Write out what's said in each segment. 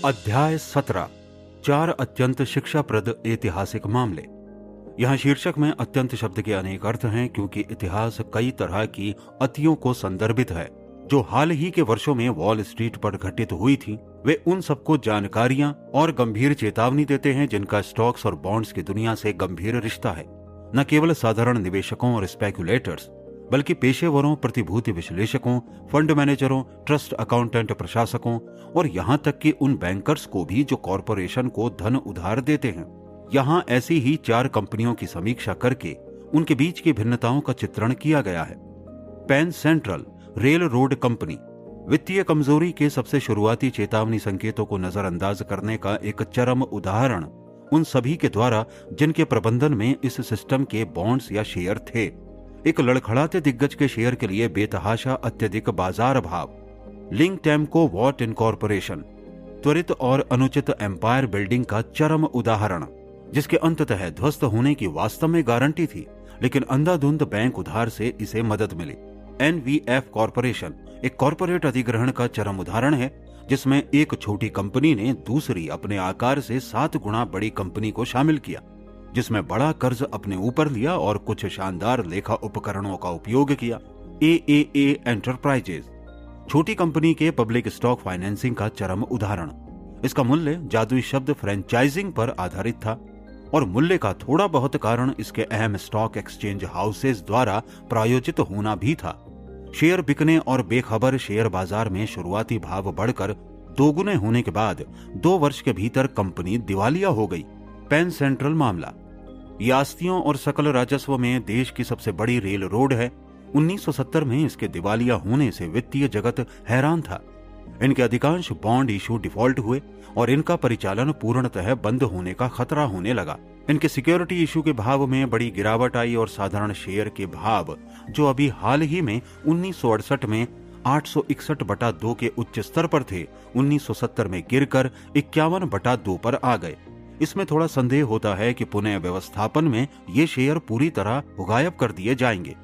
अध्याय 17 4 अत्यंत शिक्षाप्रद ऐतिहासिक मामले। यहाँ शीर्षक में अत्यंत शब्द के अनेक अर्थ हैं क्योंकि इतिहास कई तरह की अतियों को संदर्भित है जो हाल ही के वर्षों में वॉल स्ट्रीट पर घटित हुई थी। वे उन सबको जानकारियां और गंभीर चेतावनी देते हैं जिनका स्टॉक्स और बॉन्ड्स की दुनिया से गंभीर रिश्ता है। न केवल साधारण निवेशकों और स्पेकुलेटर्स बल्कि पेशेवरों, प्रतिभूति विश्लेषकों, फंड मैनेजरों, ट्रस्ट अकाउंटेंट, प्रशासकों और यहाँ तक कि उन बैंकर्स को भी जो कॉरपोरेशन को धन उधार देते हैं। यहाँ ऐसी ही 4 कंपनियों की समीक्षा करके उनके बीच की भिन्नताओं का चित्रण किया गया है। Penn Central railroad company वित्तीय कमजोरी के सबसे शुरुआती चेतावनी संकेतों को नजरअंदाज करने का एक चरम उदाहरण उन सभी के द्वारा जिनके प्रबंधन में इस सिस्टम के बॉन्ड्स या शेयर थे। एक लड़खड़ाते दिग्गज के शेयर के लिए बेतहाशा अत्यधिक बाजार भाव, लिंक टेम्को वॉट इनकॉर्पोरेशन, त्वरित और अनुचित एम्पायर बिल्डिंग का चरम उदाहरण जिसके अंततः ध्वस्त होने की वास्तव में गारंटी थी लेकिन अंधाधुंध बैंक उधार से इसे मदद मिली। एनवीएफ कॉर्पोरेशन एक कॉर्पोरेट अधिग्रहण का चरम उदाहरण है जिसमें एक छोटी कंपनी ने दूसरी अपने आकार से 7 गुना बड़ी कंपनी को शामिल किया, जिसमें बड़ा कर्ज अपने ऊपर लिया और कुछ शानदार लेखा उपकरणों का उपयोग किया। एएए एंटरप्राइजेज छोटी कंपनी के पब्लिक स्टॉक फाइनेंसिंग का चरम उदाहरण। इसका मूल्य जादुई शब्द फ्रेंचाइजिंग पर आधारित था और मूल्य का थोड़ा बहुत कारण इसके अहम स्टॉक एक्सचेंज हाउसेज द्वारा प्रायोजित होना भी था। शेयर बिकने और बेखबर शेयर बाजार में शुरुआती भाव बढ़कर 2 गुने होने के बाद 2 वर्ष के भीतर कंपनी दिवालिया हो गई। पेन सेंट्रल मामला ये आस्तियों और सकल राजस्व में देश की सबसे बड़ी रेल रोड है। 1970 में इसके दिवालिया होने से वित्तीय जगत हैरान था। इनके अधिकांश बॉन्ड इशू डिफॉल्ट हुए और इनका परिचालन पूर्णतः बंद होने का खतरा होने लगा। इनके सिक्योरिटी इशू के भाव में बड़ी गिरावट आई और साधारण शेयर के भाव जो अभी हाल ही में 1968 में 861/2 के उच्च स्तर पर थे, 1970 में गिरकर 51/2 पर आ गए। इसमें थोड़ा संदेह होता है कि पुनः व्यवस्थापन में ये शेयर पूरी तरह गायब कर दिए जाएंगे।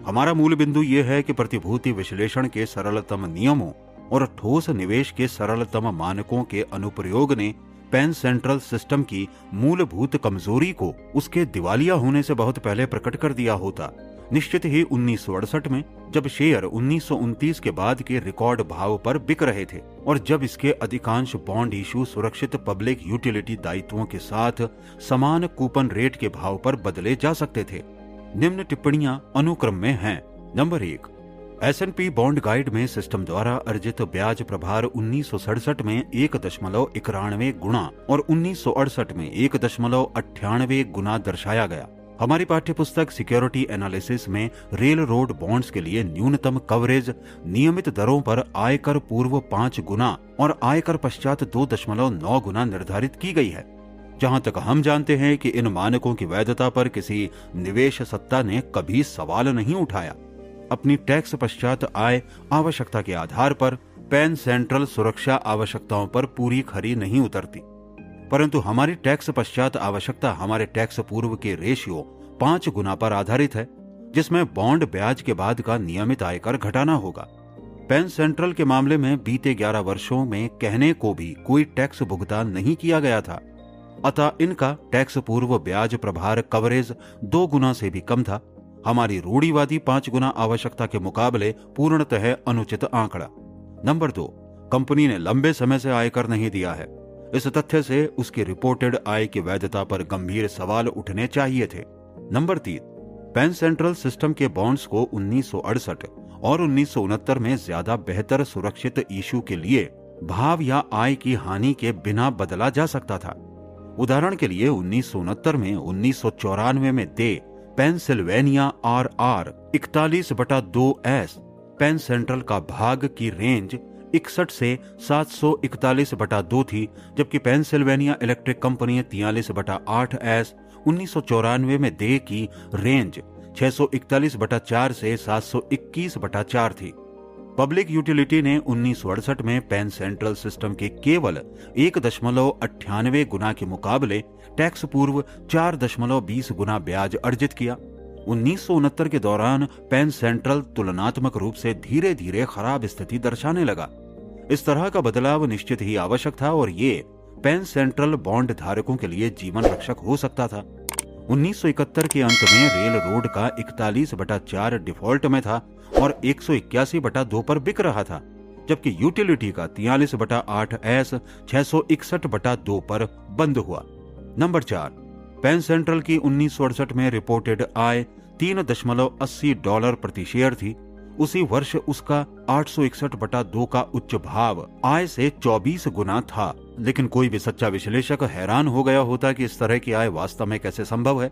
हमारा मूल बिंदु ये है कि प्रतिभूति विश्लेषण के सरलतम नियमों और ठोस निवेश के सरलतम मानकों के अनुप्रयोग ने पेन सेंट्रल सिस्टम की मूलभूत कमजोरी को उसके दिवालिया होने से बहुत पहले प्रकट कर दिया होता। निश्चित ही 1968 में जब शेयर 1929 के बाद के रिकॉर्ड भाव पर बिक रहे थे और जब इसके अधिकांश बॉन्ड इशू सुरक्षित पब्लिक यूटिलिटी दायित्वों के साथ समान कूपन रेट के भाव पर बदले जा सकते थे। निम्न टिप्पणियां अनुक्रम में हैं। नंबर 1, S&P बॉन्ड गाइड में सिस्टम द्वारा अर्जित ब्याज प्रभार 1967 में 1.91 गुना और 1968 में 1.98 गुना दर्शाया गया। हमारी पाठ्यपुस्तक सिक्योरिटी एनालिसिस में रेल रोड बॉन्ड्स के लिए न्यूनतम कवरेज नियमित दरों पर आयकर पूर्व 5 गुना और आयकर पश्चात 2.9 गुना निर्धारित की गई है। जहां तक हम जानते हैं कि इन मानकों की वैधता पर किसी निवेश सत्ता ने कभी सवाल नहीं उठाया। अपनी टैक्स पश्चात आय आवश्यकता के आधार पर पेन सेंट्रल सुरक्षा आवश्यकताओं पर पूरी खरी नहीं उतरती, परंतु हमारी टैक्स पश्चात आवश्यकता हमारे टैक्स पूर्व के रेशियो 5 गुना पर आधारित है, जिसमें बॉन्ड ब्याज के बाद का नियमित आयकर घटाना होगा। पेन सेंट्रल के मामले में बीते 11 वर्षों में कहने को भी कोई टैक्स भुगतान नहीं किया गया था, अतः इनका टैक्स पूर्व ब्याज प्रभार कवरेज 2 गुना से भी कम था। हमारी रूढ़िवादी 5 गुना आवश्यकता के मुकाबले पूर्णतः अनुचित आंकड़ा। नंबर 2, कंपनी ने लंबे समय से आयकर नहीं दिया है। इस तथ्य से उसकी रिपोर्टेड आय की वैधता पर गंभीर सवाल उठने चाहिए थे। नंबर 3, पेन सेंट्रल सिस्टम के बॉन्ड्स को 1968 और 1969 में ज्यादा बेहतर सुरक्षित इशू के लिए भाव या आय की हानि के बिना बदला जा सकता था। उदाहरण के लिए 1969 में 1994 में the Pennsylvania RR 41/2S Penn Central का भाग की रेंज 61 से 741/2 थी, जबकि पेंसिल्वेनिया इलेक्ट्रिक कंपनी 43/8S 1994 में दे की रेंज 641/4 से 721/4 थी। पब्लिक यूटिलिटी ने 1968 में पेन सेंट्रल सिस्टम के केवल 1.98 गुना के मुकाबले टैक्स पूर्व 4.20 गुना ब्याज अर्जित किया। 1969 के दौरान पेन सेंट्रल तुलनात्मक रूप से धीरे धीरे खराब स्थिति दर्शाने लगा। इस तरह का बदलाव निश्चित ही आवश्यक था और ये पेन सेंट्रल बॉन्ड धारकों के लिए जीवन रक्षक हो सकता था। 1971 के अंत में रेल रोड का 41/4 डिफॉल्ट में था और 181/2 पर बिक रहा था, जबकि यूटिलिटी का 43/8 एस 661/2 पर बंद हुआ। नंबर 4, पेन सेंट्रल की 1968 में रिपोर्टेड आय $3.80 प्रति शेयर थी। उसी वर्ष उसका 861/2 का उच्च भाव आय से 24 गुना था। लेकिन कोई भी सच्चा विश्लेषक हैरान हो गया होता कि इस तरह की आय वास्तव में कैसे संभव है।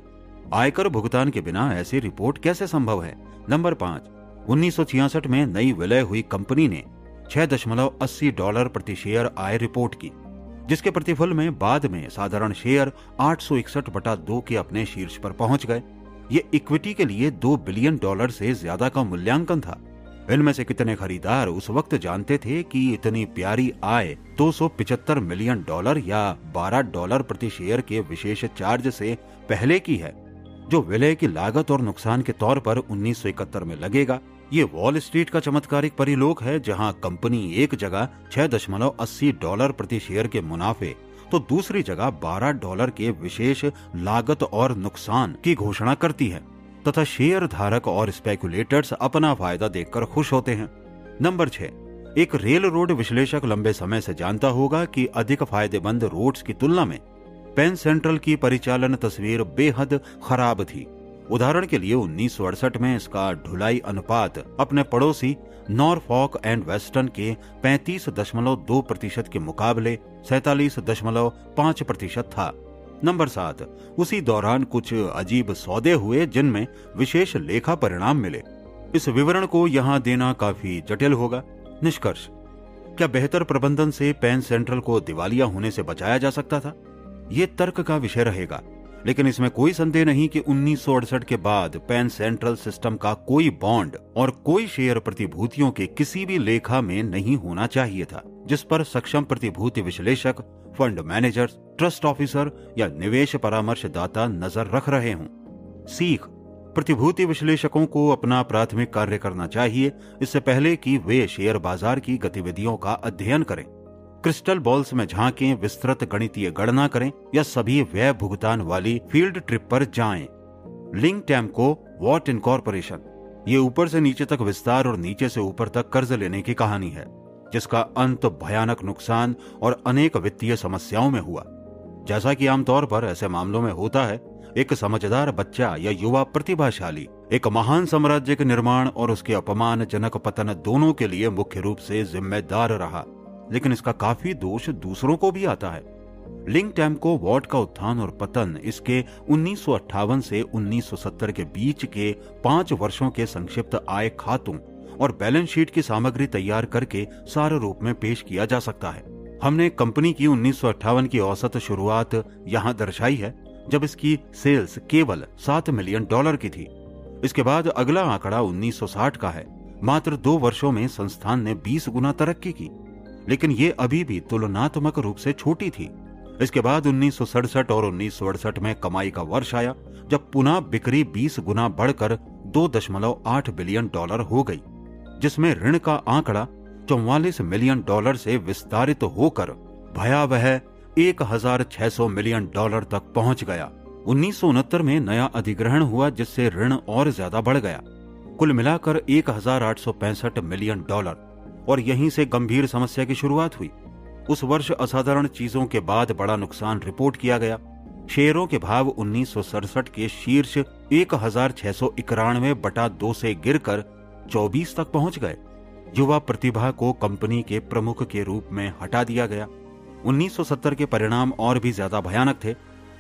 आयकर भुगतान के बिना ऐसी रिपोर्ट कैसे संभव है। नंबर 5, 1966 में नई विलय हुई कंपनी ने $6.80 प्रति शेयर आय रिपोर्ट की, जिसके प्रतिफल में बाद में साधारण शेयर 861/2 के अपने शीर्ष पर पहुंच गए। ये इक्विटी के लिए $2 बिलियन से ज्यादा का मूल्यांकन था। इनमें से कितने खरीदार उस वक्त जानते थे कि इतनी प्यारी आय $275 मिलियन या $12 प्रति शेयर के विशेष चार्ज से पहले की है, जो विलय की लागत और नुकसान के तौर पर 1971 में लगेगा। ये वॉल स्ट्रीट का चमत्कारिक परिलोक है, जहां कंपनी एक जगह $6.80 प्रति शेयर के मुनाफे तो दूसरी जगह $12 के विशेष लागत और नुकसान की घोषणा करती है तथा शेयर धारक और स्पेकुलेटर्स अपना फायदा देखकर खुश होते हैं। नंबर 6, एक रेल रोड विश्लेषक लंबे समय से जानता होगा कि अधिक फायदेमंद रोड्स की तुलना में पेन सेंट्रल की परिचालन तस्वीर बेहद खराब थी। उदाहरण के लिए 1968 में इसका ढुलाई अनुपात अपने पड़ोसी नॉरफॉक एंड वेस्टर्न के 35.2% के मुकाबले 47.5% था। नंबर 7, उसी दौरान कुछ अजीब सौदे हुए जिनमें विशेष लेखा परिणाम मिले। इस विवरण को यहाँ देना काफी जटिल होगा। निष्कर्ष, क्या बेहतर प्रबंधन से पेन सेंट्रल को दिवालिया होने से बचाया जा सकता था? ये तर्क का विषय रहेगा, लेकिन इसमें कोई संदेह नहीं कि 1968 के बाद पेन सेंट्रल सिस्टम का कोई बॉन्ड और कोई शेयर प्रतिभूतियों के किसी भी लेखा में नहीं होना चाहिए था, जिस पर सक्षम प्रतिभूति विश्लेषक, फंड मैनेजर्स, ट्रस्ट ऑफिसर या निवेश परामर्शदाता नजर रख रहे हों। सीख, प्रतिभूति विश्लेषकों को अपना प्राथमिक कार्य करना चाहिए इससे पहले कि वे शेयर बाजार की गतिविधियों का अध्ययन करें। क्रिस्टल बॉल्स में झांकें, विस्तृत गणितीय गणना करें या सभी व्यय भुगतान वाली फील्ड ट्रिप पर जाएं। लिंक टैमको वॉट इनकॉर्पोरेशन, ये ऊपर से नीचे तक विस्तार और नीचे से ऊपर तक कर्ज लेने की कहानी है, जिसका अंत भयानक नुकसान और अनेक वित्तीय समस्याओं में हुआ। जैसा कि आमतौर पर ऐसे मामलों में होता है, एक समझदार बच्चा या युवा प्रतिभाशाली एक महान साम्राज्य के निर्माण और उसके अपमानजनक पतन दोनों के लिए मुख्य रूप से जिम्मेदार रहा, लेकिन इसका काफी दोष दूसरों को भी आता है। लिंक टैमको वॉट का उत्थान और पतन इसके 1958 से 1970 के बीच के 5 वर्षों के संक्षिप्त आय खातों और बैलेंस शीट की सामग्री तैयार करके सार रूप में पेश किया जा सकता है। हमने कंपनी की 1958 की औसत शुरुआत यहाँ दर्शाई है, जब इसकी सेल्स केवल $7 मिलियन की थी। इसके बाद अगला आंकड़ा 1960 का है। मात्र 2 वर्षों में संस्थान ने 20 गुना तरक्की की, लेकिन ये अभी भी तुलनात्मक रूप से छोटी थी। इसके बाद 1967 और 1968 में कमाई का वर्ष आया, जब पुनः बिक्री 20 गुना बढ़कर $2.8 बिलियन हो गई, जिसमें ऋण का आंकड़ा $44 मिलियन से विस्तारित होकर भयावह $1,600 मिलियन तक पहुंच गया। 1969 में नया अधिग्रहण हुआ, जिससे ऋण और ज्यादा बढ़ गया, कुल मिलाकर $1,865 मिलियन, और यहीं से गंभीर समस्या की शुरुआत हुई। उस वर्ष असाधारण चीजों के बाद बड़ा नुकसान रिपोर्ट किया गया। शेयरों के भाव 1967 के शीर्ष 1,691/2 से गिरकर 24 तक पहुंच गए। युवा प्रतिभा को कंपनी के प्रमुख के रूप में हटा दिया गया। 1970 के परिणाम और भी ज्यादा भयानक थे।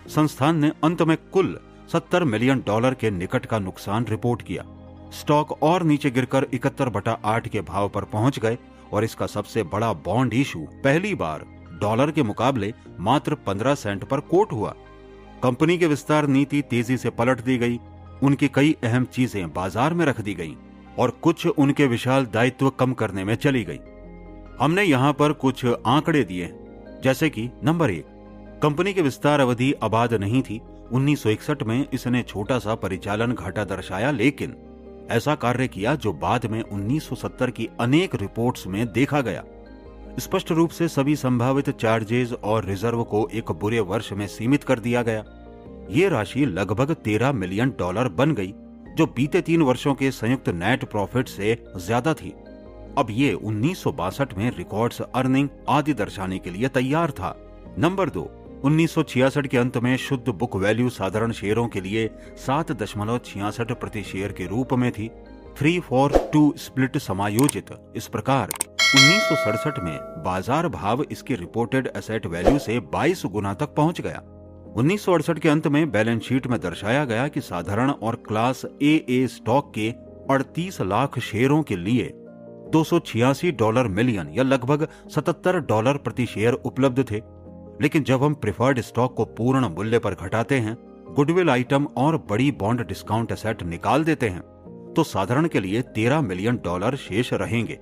संस्थान ने अंत में कुल $70 मिलियन के निकट का नुकसान रिपोर्ट किया। स्टॉक और नीचे गिरकर 71/8 के भाव पर पहुंच गए और इसका सबसे बड़ा बॉन्ड इशू पहली बार डॉलर के मुकाबले मात्र 15 सेंट पर कोट हुआ। कंपनी के विस्तार नीति तेजी से पलट दी गई। उनकी कई अहम चीजें बाजार में रख दी गईं और कुछ उनके विशाल दायित्व कम करने में चली गई। हमने यहाँ पर कुछ आंकड़े दिए, जैसे कि नंबर 1, कंपनी की विस्तार अवधि आबाद नहीं थी। 1961 में इसने छोटा सा परिचालन घाटा दर्शाया, लेकिन ऐसा कार्य किया जो बाद में 1970 की अनेक रिपोर्ट्स में देखा गया। स्पष्ट रूप से सभी संभावित चार्जेज और रिजर्व को एक बुरे वर्ष में सीमित कर दिया गया। ये राशि लगभग $13 मिलियन बन गई, जो बीते 3 वर्षों के संयुक्त नेट प्रॉफिट से ज्यादा थी। अब ये 1962 में रिकॉर्ड्स, अर्निंग आदि दर्शाने के लिए तैयार था। नंबर 2, 1966 के अंत में शुद्ध बुक वैल्यू साधारण शेयरों के लिए 7.66 प्रति शेयर के रूप में थी, 3-4-2 स्प्लिट समायोजित। इस प्रकार 1967 में बाजार भाव इसके रिपोर्टेड एसेट वैल्यू से 22 गुना तक पहुंच गया। 1968 के अंत में बैलेंस शीट में दर्शाया गया कि साधारण और क्लास ए स्टॉक के 38 लाख शेयरों के लिए $286 मिलियन या लगभग $77 प्रति शेयर उपलब्ध थे। लेकिन जब हम प्रिफर्ड स्टॉक को पूर्ण मूल्य पर घटाते हैं, गुडविल आइटम और बड़ी बॉन्ड डिस्काउंट एसेट निकाल देते हैं, तो साधारण के लिए $13 मिलियन शेष रहेंगे,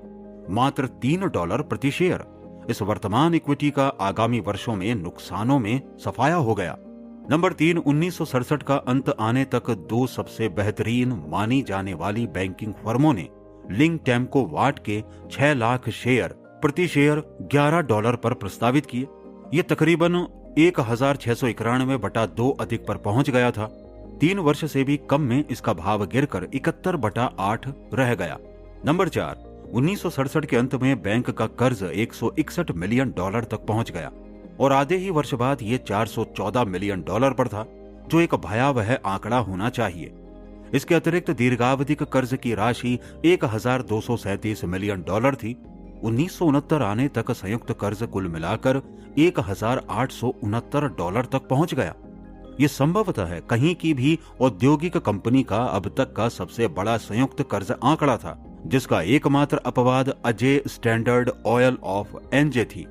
मात्र $3 प्रति शेयर। इस वर्तमान इक्विटी का आगामी वर्षों में नुकसानों में सफाया हो गया। नंबर 3, 1967 का अंत आने तक 2 सबसे बेहतरीन मानी जाने वाली बैंकिंग फर्मों ने लिंक टेम्को वाट के 6 लाख शेयर प्रति शेयर $11 पर प्रस्तावित किए। ये तकरीबन 1691/2 अधिक पर पहुंच गया था। 3 वर्ष से भी कम में इसका भाव गिरकर 71/8 रह गया। नंबर 4, 1967 के अंत में बैंक का कर्ज $161 मिलियन तक पहुंच गया और आधे ही वर्ष बाद ये $414 मिलियन पर था, जो एक भयावह आंकड़ा होना चाहिए। इसके अतिरिक्त दीर्घावधिक कर्ज की राशि $1237 मिलियन थी। 1969 आने तक संयुक्त कर्ज कुल मिलाकर $1869 तक पहुंच गया। ये संभवतः कहीं की भी औद्योगिक कंपनी का अब तक का सबसे बड़ा संयुक्त कर्ज आंकड़ा था, जिसका एकमात्र अपवाद Ajay standard oil of NJ थी।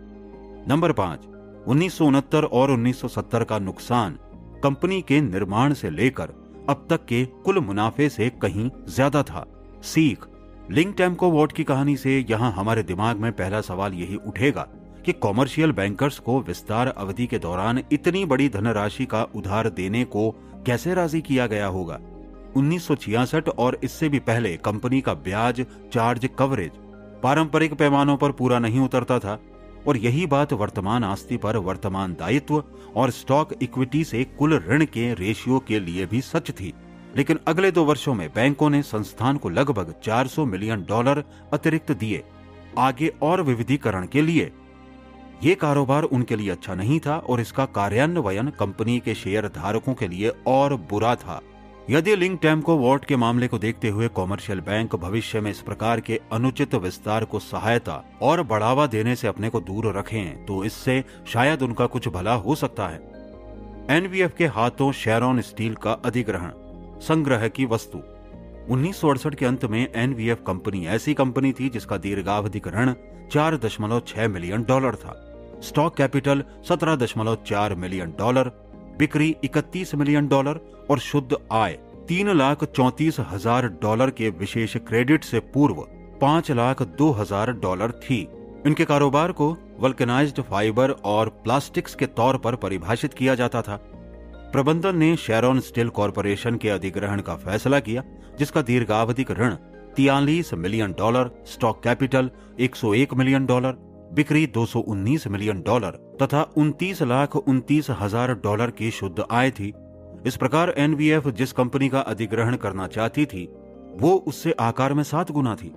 नंबर 5, 1969 और 1970 का नुकसान कंपनी के निर्माण से लेकर अब तक के कुल मुनाफे से कहीं ज्यादा था। सीख, लिंक टेम्को वाट की कहानी से यहां हमारे दिमाग में पहला सवाल यही उठेगा कि कॉमर्शियल बैंकर्स को विस्तार अवधि के दौरान इतनी बड़ी धनराशि का उधार देने को कैसे राजी किया गया होगा। 1966 और इससे भी पहले कंपनी का ब्याज चार्ज कवरेज पारंपरिक पैमानों पर पूरा नहीं उतरता था, और यही बात वर्तमान आस्ति पर वर्तमान दायित्व और स्टॉक इक्विटी से कुल ऋण के रेशियो के लिए भी सच थी। लेकिन अगले 2 वर्षों में बैंकों ने संस्थान को लगभग $400 मिलियन अतिरिक्त दिए आगे और विविधीकरण के लिए। ये कारोबार उनके लिए अच्छा नहीं था और इसका कार्यान्वयन कंपनी के शेयर धारकों के लिए और बुरा था। यदि लिंक टेम्को वाट के मामले को देखते हुए कॉमर्शियल बैंक भविष्य में इस प्रकार के अनुचित विस्तार को सहायता और बढ़ावा देने से अपने को दूर रखें, तो इससे शायद उनका कुछ भला हो सकता है। एनवीएफ के हाथों शेरॉन स्टील का अधिग्रहण, संग्रह की वस्तु। 1968 के अंत में एनवीएफ कंपनी ऐसी कंपनी थी जिसका दीर्घावधिक ऋण $4.6 मिलियन था, स्टॉक कैपिटल $17.4 मिलियन, बिक्री $31 मिलियन और शुद्ध आय $3,34,000 के विशेष क्रेडिट से पूर्व $5,02,000 थी। इनके कारोबार को वल्केनाइज्ड फाइबर और प्लास्टिक्स के तौर पर परिभाषित किया जाता था। प्रबंधन ने शेरॉन स्टील कॉरपोरेशन के अधिग्रहण का फैसला किया, जिसका दीर्घावधिक ऋण $43 मिलियन, स्टॉक कैपिटल $101 मिलियन, बिक्री $219 मिलियन तथा $29,29,000 की शुद्ध आय थी। इस प्रकार एनवीएफ जिस कंपनी का अधिग्रहण करना चाहती थी, वो उससे आकार में 7 गुना थी।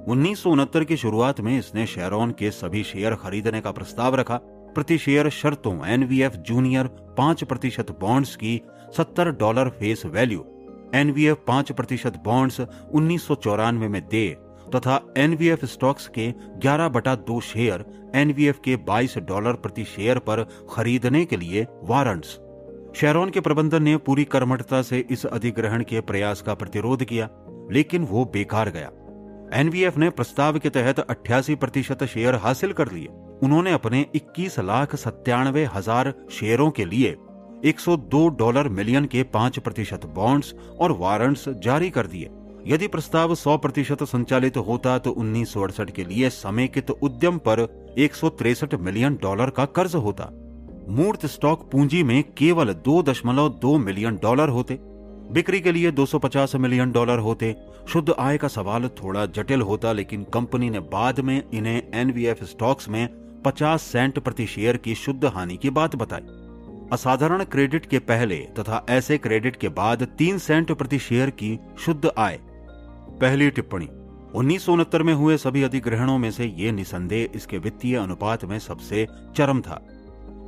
1969 की शुरुआत में इसने शेरॉन के सभी शेयर खरीदने का प्रस्ताव रखा। प्रति शेयर शर्तों एनवीएफ जूनियर 5% बॉन्ड्स की $70 फेस वैल्यू, एनवीएफ 5% बॉन्ड्स 1994 में दे तथा एनवीएफ स्टॉक्स के 11/2 शेयर एनवीएफ के $22 प्रति शेयर पर खरीदने के लिए वारंट्स। शेरॉन के प्रबंधन ने पूरी कर्मठता से इस अधिग्रहण के प्रयास का प्रतिरोध किया, लेकिन वो बेकार गया। एनवीएफ ने प्रस्ताव के तहत 88% शेयर हासिल कर लिए। उन्होंने अपने 21,97,000 शेयरों के लिए $102 मिलियन के 5% बॉन्ड्स और वारंट्स जारी कर दिए। यदि प्रस्ताव 100% संचालित होता तो 1968 के लिए समेकित उद्यम पर $163 मिलियन का कर्ज होता। मूर्त स्टॉक पूंजी में केवल $2.2 मिलियन होते। बिक्री के लिए $250 मिलियन होते। शुद्ध आय का सवाल थोड़ा जटिल होता, लेकिन कंपनी ने बाद में इन्हें एनवीएफ स्टॉक्स में 50 सेंट प्रति शेयर की शुद्ध हानि की बात बताई। असाधारण क्रेडिट के पहले तथा ऐसे क्रेडिट के बाद 3 सेंट प्रति शेयर की शुद्ध आय। पहली टिप्पणी, 1969 में हुए सभी अधिग्रहणों में से ये निसंदेह इसके वित्तीय अनुपात में सबसे चरम था।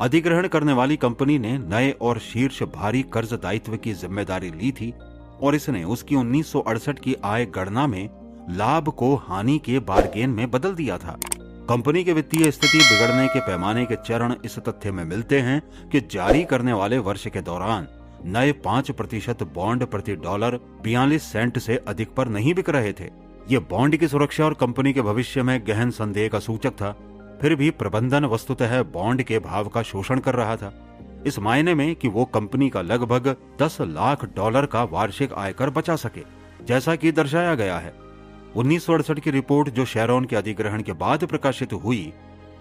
अधिग्रहण करने वाली कंपनी ने नए और शीर्ष भारी कर्ज दायित्व की जिम्मेदारी ली थी और इसने उसकी 1968 की आय गणना में लाभ को हानि के बारगेन में बदल दिया था। कंपनी की वित्तीय स्थिति बिगड़ने के पैमाने के चरण इस तथ्य में मिलते हैं कि जारी करने वाले वर्ष के दौरान नए 5% बॉन्ड प्रति डॉलर 42 सेंट से अधिक पर नहीं बिक रहे थे। ये बॉन्ड की सुरक्षा और कंपनी के भविष्य में गहन संदेह का सूचक था। फिर भी प्रबंधन वस्तुतः बॉन्ड के भाव का शोषण कर रहा था, इस मायने में कि वो कंपनी का लगभग $10 लाख का वार्षिक आयकर बचा सके, जैसा कि दर्शाया गया है। 1968 की रिपोर्ट जो शेरॉन के अधिग्रहण के बाद प्रकाशित हुई,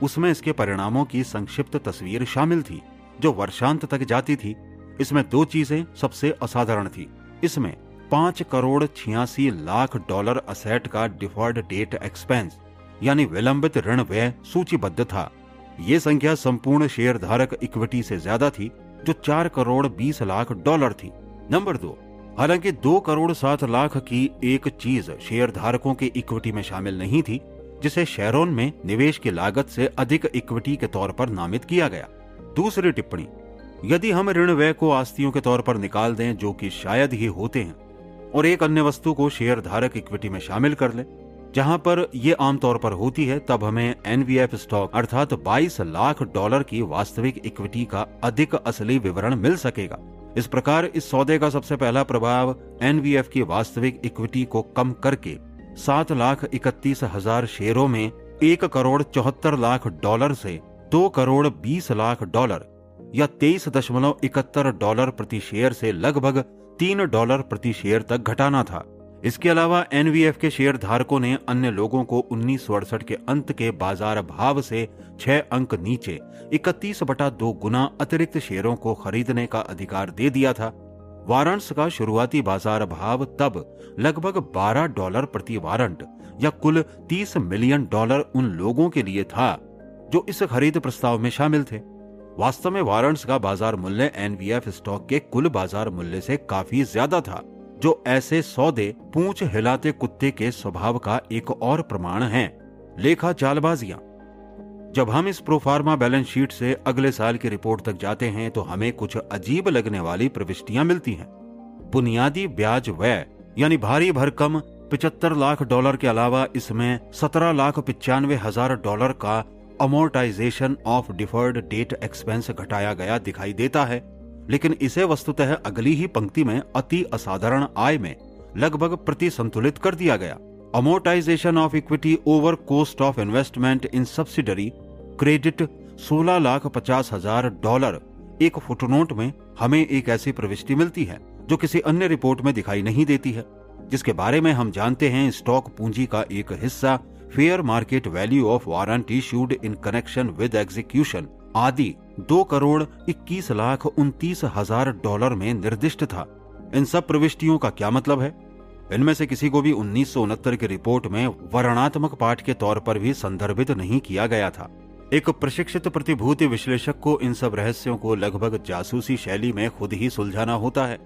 उसमें इसके परिणामों की संक्षिप्त तस्वीर शामिल थी जो वर्षांत तक जाती थी। इसमें 2 चीजें सबसे असाधारण थी। इसमें $5 करोड़ 86 लाख असेट का डिफर्ड डेट एक्सपेंस यानी विलंबित ऋण व्यय सूचीबद्ध था। ये संख्या संपूर्ण शेयर धारक इक्विटी से ज्यादा थी जो $4 करोड़ 20 लाख थी। नंबर 2, हालांकि 2 करोड़ 7 लाख की एक चीज शेयर धारकों के इक्विटी में शामिल नहीं थी, जिसे शेरॉन में निवेश की लागत से अधिक इक्विटी के तौर पर नामित किया गया। दूसरी टिप्पणी, यदि हम ऋण व्यय को आस्तियों के तौर पर निकाल दें, जो कि शायद ही होते हैं, और एक अन्य वस्तु को शेयर धारक इक्विटी में शामिल कर ले, जहां पर यह आमतौर पर होती है, तब हमें एनवीएफ स्टॉक अर्थात $22 लाख की वास्तविक इक्विटी का अधिक असली विवरण मिल सकेगा। इस प्रकार इस सौदे का सबसे पहला प्रभाव एनवीएफ की वास्तविक इक्विटी को कम करके 7,31,000 शेयरों में $1 करोड़ 74 लाख से $2 करोड़ 20 लाख या $23.71 प्रति शेयर से लगभग $3 प्रति शेयर तक घटाना था। इसके अलावा एनवीएफ के शेयर धारकों ने अन्य लोगों को 1968 के अंत के बाजार भाव से 6 अंक नीचे 31/2 गुना अतिरिक्त शेयरों को खरीदने का अधिकार दे दिया था। वारंट्स का शुरुआती बाजार भाव तब लगभग $12 प्रति वारंट या कुल $30 मिलियन उन लोगों के लिए था जो इस खरीद प्रस्ताव में शामिल थे। वास्तव में वारंट्स का बाजार मूल्य एनवीएफ स्टॉक के कुल बाजार मूल्य से काफी ज्यादा था, जो ऐसे सौदे पूंछ हिलाते कुत्ते के स्वभाव का एक और प्रमाण है। लेखा चालबाजियां। जब हम इस प्रोफार्मा बैलेंस शीट से अगले साल की रिपोर्ट तक जाते हैं तो हमें कुछ अजीब लगने वाली प्रविष्टियां मिलती हैं। बुनियादी ब्याज व्यय यानी भारी भरकम $75 लाख के अलावा इसमें $17,95,000 का amortisation of deferred date expense घटाया गया दिखाई देता है, लेकिन इसे वस्तुतः अगली ही पंक्ति में अति असाधारण आय में लगभग प्रतिसंतुलित कर दिया गया। Amortisation of equity over cost of investment in subsidiary credit $16,50,000। एक फुटनोट में हमें एक ऐसी प्रविष्टि मिलती है जो किसी अन्य रिपोर्ट में दिखाई नहीं देती है, जिसके बारे में हम जानते हैं स्टॉक पूंजी का एक हिस्सा fair market value of warrant issued in connection with execution आदि $2 करोड़ 21,29,000 में निर्दिष्ट था। इन सब प्रविष्टियों का क्या मतलब है? इनमें से किसी को भी 1969 की रिपोर्ट में वर्णनात्मक पाठ के तौर पर भी संदर्भित नहीं किया गया था। एक प्रशिक्षित प्रतिभूति विश्लेषक को इन सब रहस्यों को लगभग जासूसी शैली में खुद ही सुलझाना होता है।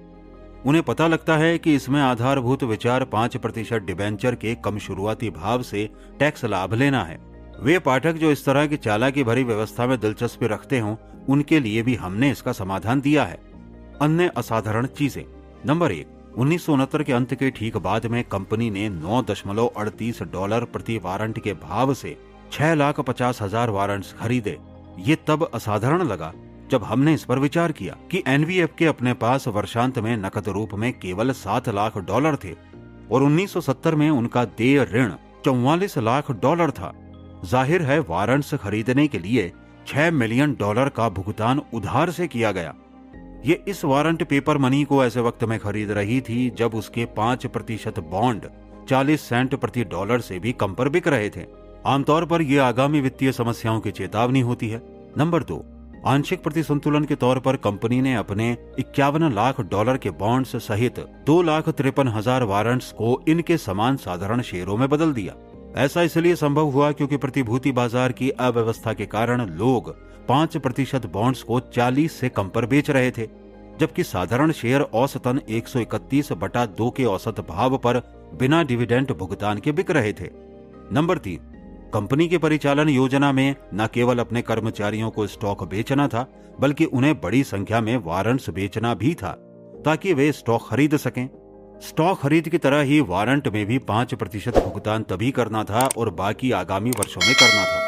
उन्हें पता लगता है कि इसमें आधारभूत विचार 5% डिबेंचर के कम शुरुआती भाव से टैक्स लाभ लेना है। वे पाठक जो इस तरह की चालाकी भरी व्यवस्था में दिलचस्पी रखते हों, उनके लिए भी हमने इसका समाधान दिया है। अन्य असाधारण चीजें। नंबर 1, 1969 के अंत के ठीक बाद में कंपनी ने $9.38 प्रति वारंट के भाव से 6,50,000 वारंट्स खरीदे। ये तब असाधारण लगा जब हमने इस पर विचार किया कि एनवीएफ के अपने पास वर्षांत में नकद रूप में केवल $7 लाख थे और 1970 में उनका देय ऋण $44 लाख था। जाहिर है वारंट्स खरीदने के लिए $6 मिलियन का भुगतान उधार से किया गया। ये इस वारंट पेपर मनी को ऐसे वक्त में खरीद रही थी जब उसके 5% बॉन्ड 40 सेंट प्रति डॉलर से भी कम पर बिक रहे थे। आमतौर पर यह आगामी वित्तीय समस्याओं की चेतावनी होती है। नंबर 2, आंशिक प्रतिसंतुलन के तौर पर कंपनी ने अपने 51 लाख डॉलर के बॉन्ड्स सहित 2,53,000 वारंट्स को इनके समान साधारण शेयरों में बदल दिया। ऐसा इसलिए संभव हुआ क्योंकि प्रतिभूति बाजार की अव्यवस्था के कारण लोग 5% बॉन्ड्स को 40 से कम पर बेच रहे थे, जबकि साधारण शेयर औसतन 131/2 के औसत भाव पर बिना डिविडेंड भुगतान के बिक रहे थे। नंबर 3, कंपनी की परिचालन योजना में न केवल अपने कर्मचारियों को स्टॉक बेचना था, बल्कि उन्हें बड़ी संख्या में वारंट्स बेचना भी था ताकि वे स्टॉक खरीद सकें। स्टॉक खरीद की तरह ही वारंट में भी 5% भुगतान तभी करना था और बाकी आगामी वर्षों में करना था।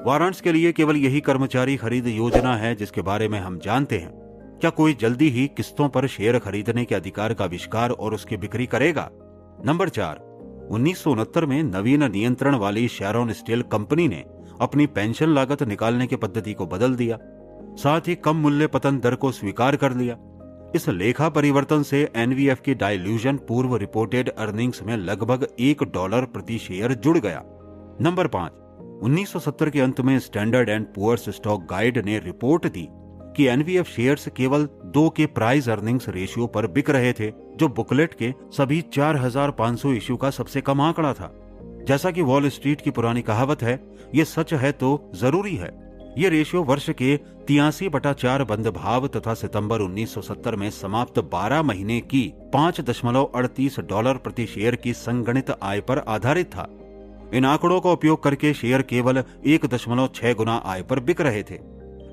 वारंट्स के लिए केवल यही कर्मचारी खरीद योजना है जिसके बारे में हम जानते हैं। क्या कोई जल्दी ही किस्तों पर शेयर खरीदने के अधिकार का आविष्कार और उसकी बिक्री करेगा? नंबर 4, 1969 में नवीन नियंत्रण वाली शैरोन स्टील कंपनी ने अपनी पेंशन लागत निकालने की पद्धति को बदल दिया, साथ ही कम मूल्य पतन दर को स्वीकार कर लिया। इस लेखा परिवर्तन से एनवीएफ की डाइल्यूजन पूर्व रिपोर्टेड अर्निंग्स में लगभग $1 प्रति शेयर जुड़ गया। नंबर 5, 1970 के अंत में Standard and Poor's stock guide ने रिपोर्ट दी कि एनवीएफ शेयर्स केवल 2 के प्राइस अर्निंग्स रेशियो पर बिक रहे थे, जो बुकलेट के सभी 4,500 इश्यू का सबसे कम आंकड़ा था। जैसा कि वॉल स्ट्रीट की पुरानी कहावत है, ये सच है तो जरूरी है। ये रेशियो वर्ष के 83/4 बंद भाव तथा सितंबर 1970 में समाप्त 12 महीने की $5.38 प्रति शेयर की संगणित आय पर आधारित था। इन आंकड़ों का उपयोग करके शेयर केवल 1.6 गुना आय पर बिक रहे थे,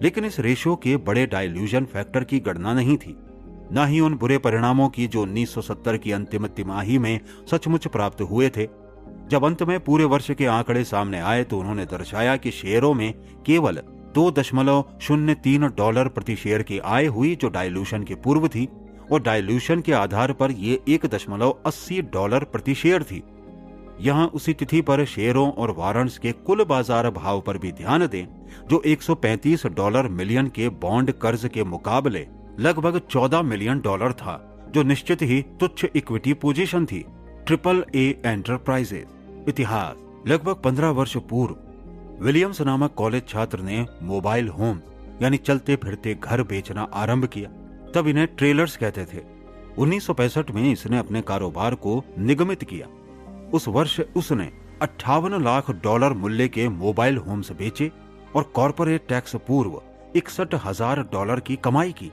लेकिन इस रेशियो के बड़े डाइल्यूजन फैक्टर की गणना नहीं थी, न ही उन बुरे परिणामों की जो 1970 की अंतिम तिमाही में सचमुच प्राप्त हुए थे। जब अंत में पूरे वर्ष के आंकड़े सामने आए तो उन्होंने दर्शाया कि शेयरों में केवल $2.03 प्रति शेयर की आय हुई, जो डाइल्यूशन के पूर्व थी, और डाइल्यूशन के आधार पर ये $1.80 प्रति शेयर थी। यहाँ उसी तिथि पर शेयरों और वारंट्स के कुल बाजार भाव पर भी ध्यान दें, जो $135 मिलियन के बॉन्ड कर्ज के मुकाबले लगभग $14 मिलियन था, जो निश्चित ही तुच्छ इक्विटी पोजीशन थी। AAA enterprises. इतिहास। लगभग 15 वर्ष पूर्व विलियम्स नामक कॉलेज छात्र ने मोबाइल होम यानी चलते फिरते घर बेचना आरंभ किया। तब इन्हें ट्रेलर्स कहते थे। 1965 में इसने अपने कारोबार को निगमित किया। उस वर्ष उसने $58 लाख मूल्य के मोबाइल होम्स बेचे और कॉर्पोरेट टैक्स पूर्व $61,000 की कमाई की।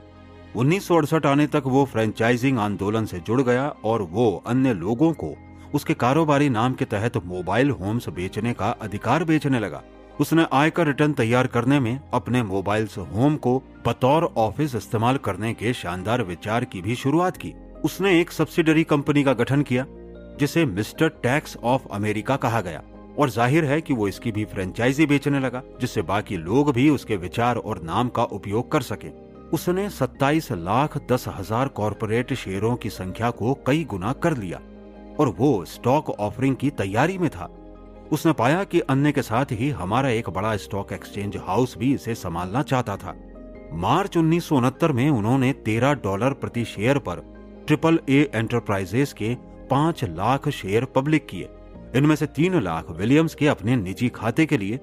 1968 आने तक वो फ्रेंचाइजिंग आंदोलन से जुड़ गया और वो अन्य लोगों को उसके कारोबारी नाम के तहत मोबाइल होम्स बेचने का अधिकार बेचने लगा। उसने आयकर रिटर्न तैयार करने में अपने मोबाइल होम को बतौर ऑफिस इस्तेमाल करने के शानदार विचार की भी शुरुआत की। उसने एक सब्सिडरी कंपनी का गठन किया जिसे मिस्टर टैक्स ऑफ अमेरिका कहा गया, और जाहिर है कि वो इसकी भी फ्रेंचाइजी बेचने लगा, जिससे बाकी लोग भी उसके विचार और नाम का उपयोग कर सके। उसने 27,10,000 कॉर्पोरेट शेयरों की संख्या को कई गुना कर लिया और वो स्टॉक ऑफरिंग की तैयारी में था। उसने पाया कि अन्य के साथ ही हमारा एक बड़ा स्टॉक एक्सचेंज हाउस भी इसे संभालना चाहता था। मार्च 1969 में उन्होंने $13 प्रति शेयर पर AAA एंटरप्राइजेस के 5 लाख शेयर पब्लिक किए। इनमें से 3 लाख विलियम्स के अपने निजी खाते के लिए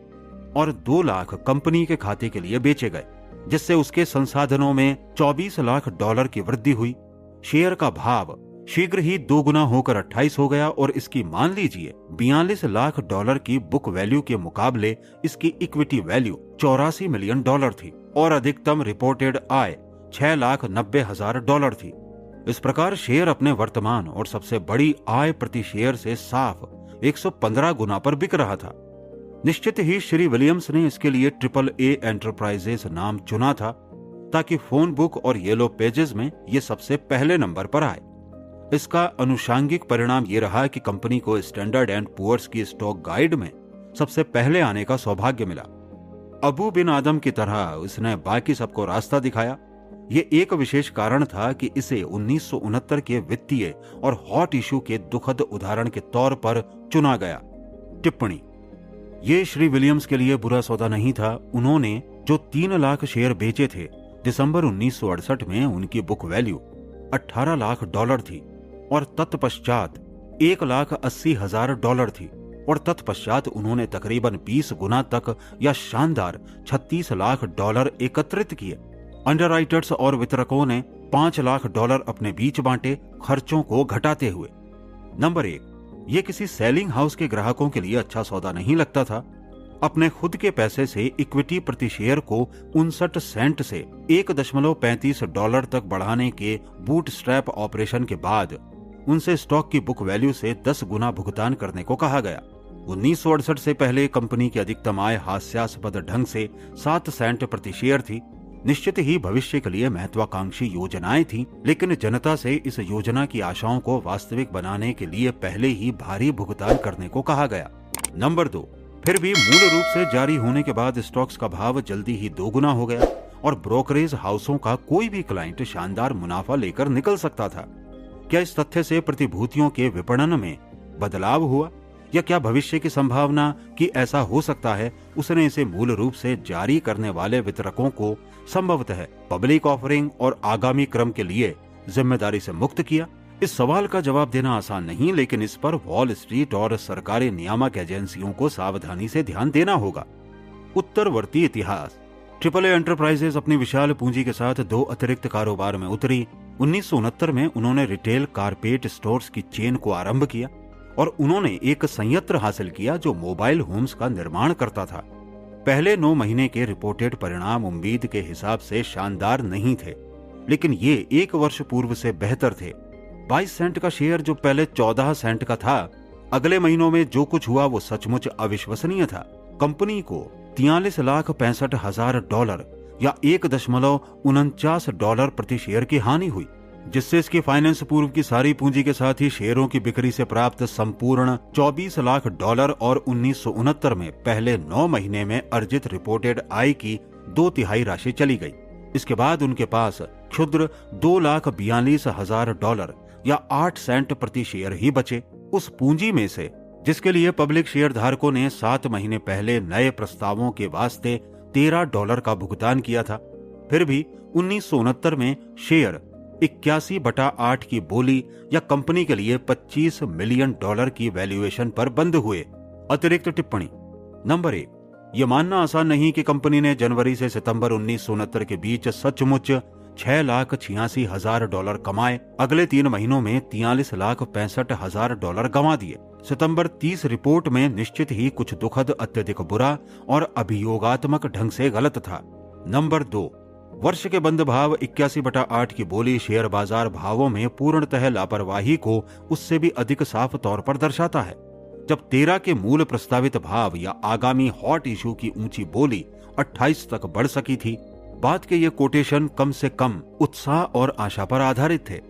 और 2 लाख कंपनी के खाते के लिए बेचे गए, जिससे उसके संसाधनों में $24 लाख की वृद्धि हुई। शेयर का भाव शीघ्र ही 2 गुना होकर 28 हो गया और इसकी मान लीजिए $42 लाख की बुक वैल्यू के मुकाबले इसकी इक्विटी वैल्यू $84 मिलियन थी और अधिकतम रिपोर्टेड आय $6,90,000 थी। इस प्रकार शेयर अपने वर्तमान और सबसे बड़ी आय प्रति शेयर से साफ 115 गुना पर बिक रहा था। निश्चित ही श्री विलियम्स ने इसके लिए AAA एंटरप्राइजेस नाम चुना था ताकि फोन बुक और येलो पेजेस में ये सबसे पहले नंबर पर आए। इसका अनुषांगिक परिणाम ये रहा कि कंपनी को स्टैंडर्ड एंड पुअर्स की स्टॉक गाइड में सबसे पहले आने का सौभाग्य मिला। अबू बिन आदम की तरह इसने बाकी सबको रास्ता दिखाया। ये एक विशेष कारण था कि इसे 1969 के वित्तीय और हॉट इशू के दुखद उदाहरण के तौर पर चुना गया। टिप्पणी। ये श्री विलियम्स के लिए बुरा सौदा नहीं था। उन्होंने जो 3 लाख शेयर बेचे थे, दिसंबर 1968 में उनकी बुक वैल्यू $18 लाख थी और तत्पश्चात $1,80,000 थी। और तत्पश्चात उन्होंने तकरीबन 20 गुना तक या शानदार $36 लाख एकत्रित किए। अंडरराइटर्स और वितरकों ने $5 लाख अपने बीच बांटे, खर्चों को घटाते हुए। नंबर 1, ये किसी सेलिंग हाउस के ग्राहकों के लिए अच्छा सौदा नहीं लगता था। अपने खुद के पैसे से इक्विटी प्रति शेयर को 59 सेंट से $1.35 तक बढ़ाने के बूटस्ट्रैप ऑपरेशन के बाद उनसे स्टॉक की बुक वैल्यू से 10 गुना भुगतान करने को कहा गया। 1968 से पहले कंपनी की अधिकतम आय हास्यास्पद ढंग से 7 सेंट प्रति शेयर थी। निश्चित ही भविष्य के लिए महत्वाकांक्षी योजनाएं थी, लेकिन जनता से इस योजना की आशाओं को वास्तविक बनाने के लिए पहले ही भारी भुगतान करने को कहा गया। नंबर 2, फिर भी मूल रूप से जारी होने के बाद स्टॉक्स का भाव जल्दी ही 2 गुना हो गया और ब्रोकरेज हाउसों का कोई भी क्लाइंट शानदार मुनाफा लेकर निकल सकता था। क्या इस तथ्य से प्रतिभूतियों के विपणन में बदलाव हुआ, या क्या भविष्य की संभावना कि ऐसा हो सकता है उसने इसे मूल रूप से जारी करने वाले वितरकों को संभवतः पब्लिक ऑफरिंग और आगामी क्रम के लिए जिम्मेदारी से मुक्त किया? इस सवाल का जवाब देना आसान नहीं, लेकिन इस पर वॉल स्ट्रीट और सरकारी नियामक एजेंसियों को सावधानी से ध्यान देना होगा। उत्तरवर्ती इतिहास। AAA एंटरप्राइजेज अपनी विशाल पूंजी के साथ 2 अतिरिक्त कारोबार में उतरी। 1969 में उन्होंने रिटेल कारपेट स्टोर्स की चेन को आरंभ किया और उन्होंने एक संयंत्र हासिल किया जो मोबाइल होम्स का निर्माण करता था। पहले 9 महीने के रिपोर्टेड परिणाम उम्मीद के हिसाब से शानदार नहीं थे, लेकिन ये 1 वर्ष पूर्व से बेहतर थे। 22 सेंट का शेयर जो पहले 14 सेंट का था, अगले महीनों में जो कुछ हुआ वो सचमुच अविश्वसनीय था। कंपनी को $43,65,000 या $1.49 प्रति शेयर की हानि हुई, जिससे इसकी फाइनेंस पूर्व की सारी पूंजी के साथ ही शेयरों की बिक्री से प्राप्त संपूर्ण $24 लाख और 1969 में पहले 9 महीने में अर्जित रिपोर्टेड आय की 2/3 राशि चली गई। इसके बाद उनके पास क्षुद्र $2,42,000 या 8 सेंट प्रति शेयर ही बचे। उस पूंजी में से जिसके लिए पब्लिक शेयर धारकों ने 7 महीने पहले नए प्रस्तावों के वास्ते $13 का भुगतान किया था, फिर भी 1969 में शेयर 81/8 की बोली या कंपनी के लिए $25 मिलियन की वैल्यूएशन पर बंद हुए। अतिरिक्त टिप्पणी। नंबर 1, यह मानना आसान नहीं कि कंपनी ने जनवरी से सितंबर 1969 के बीच सचमुच $6,86,000 कमाए। अगले 3 महीनों में $43,65,000 गंवा दिए। सितंबर 30 रिपोर्ट में निश्चित ही कुछ दुखद, अत्यधिक बुरा और अभियोगात्मक ढंग से गलत था। नंबर 2, वर्ष के बंद भाव 81/8 की बोली शेयर बाजार भावों में पूर्णतः लापरवाही को उससे भी अधिक साफ तौर पर दर्शाता है। जब 13 के मूल प्रस्तावित भाव या आगामी हॉट इशू की ऊंची बोली 28 तक बढ़ सकी थी, बात के ये कोटेशन कम से कम उत्साह और आशा पर आधारित थे,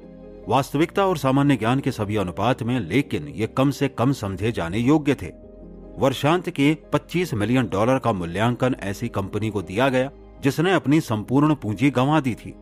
वास्तविकता और सामान्य ज्ञान के सभी अनुपात में, लेकिन ये कम से कम समझे जाने योग्य थे। वर्षांत के $25 मिलियन का मूल्यांकन ऐसी कंपनी को दिया गया जिसने अपनी संपूर्ण पूंजी गंवा दी थी।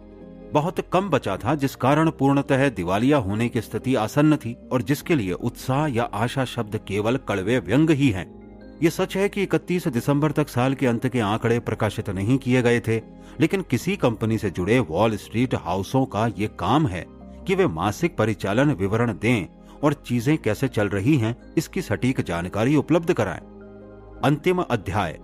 बहुत कम बचा था, जिस कारण पूर्णतः दिवालिया होने की स्थिति आसन्न थी और जिसके लिए उत्साह या आशा शब्द केवल कड़वे व्यंग ही हैं। ये सच है कि 31 दिसंबर तक साल के अंत के आंकड़े प्रकाशित नहीं किए गए थे, लेकिन किसी कंपनी से जुड़े वॉल स्ट्रीट हाउसों का ये काम है कि वे मासिक परिचालन विवरण दें और चीजें कैसे चल रही हैं इसकी सटीक जानकारी उपलब्ध कराएं। अंतिम अध्याय।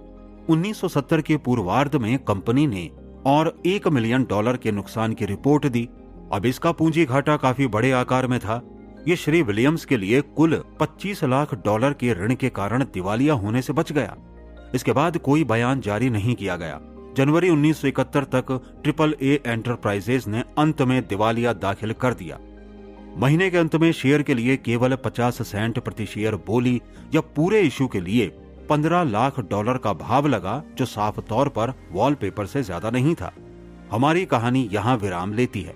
1970 के पूर्वार्ध में कंपनी ने और $1 मिलियन के नुकसान की रिपोर्ट दी। अब इसका पूंजी घाटा काफी बड़े आकार में था। ये श्री विलियम्स के लिए कुल $25 लाख के ऋण के कारण दिवालिया होने से बच गया। इसके बाद कोई बयान जारी नहीं किया गया। जनवरी 1971 तक AAA एंटरप्राइजेज ने अंत में दिवालिया दाखिल कर दिया। महीने के अंत में शेयर के लिए केवल 50 सेंट प्रति शेयर बोली या पूरे इशू के लिए $15 लाख का भाव लगा, जो साफ तौर पर वॉलपेपर से ज्यादा नहीं था। हमारी कहानी यहाँ विराम लेती है।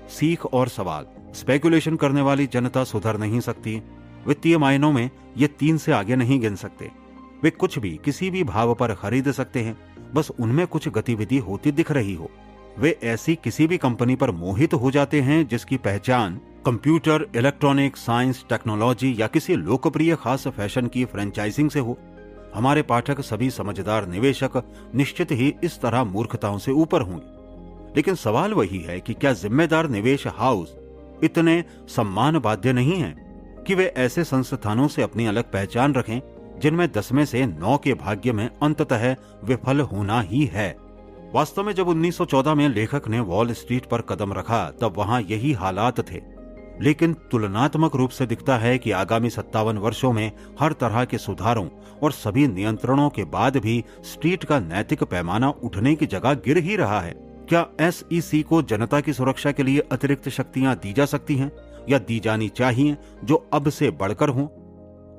सीख और सवाल। स्पेकुलेशन करने वाली जनता सुधर नहीं सकती। वित्तीय मायनों में ये 3 से आगे नहीं गिन सकते। वे कुछ भी किसी भी भाव पर खरीद सकते हैं, बस उनमें कुछ गतिविधि होती दिख रही हो। वे ऐसी किसी भी कंपनी पर मोहित हो जाते हैं जिसकी पहचान कंप्यूटर, इलेक्ट्रॉनिक, साइंस, टेक्नोलॉजी या किसी लोकप्रिय खास फैशन की फ्रेंचाइजिंग से हो। हमारे पाठक सभी समझदार निवेशक निश्चित ही इस तरह मूर्खताओं से ऊपर होंगे, लेकिन सवाल वही है कि क्या जिम्मेदार निवेश हाउस इतने सम्मान बाध्य नहीं हैं कि वे ऐसे संस्थानों से अपनी अलग पहचान रखें जिनमें 10 में से 9 के भाग्य में अंततः विफल होना ही है। वास्तव में जब 1914 में लेखक ने वॉल स्ट्रीट पर कदम रखा तब वहां यही हालात थे, लेकिन तुलनात्मक रूप से दिखता है कि आगामी 57 वर्षों में हर तरह के सुधारों और सभी नियंत्रणों के बाद भी स्ट्रीट का नैतिक पैमाना उठने की जगह गिर ही रहा है। क्या SEC को जनता की सुरक्षा के लिए अतिरिक्त शक्तियां दी जा सकती हैं या दी जानी चाहिए जो अब से बढ़कर हों?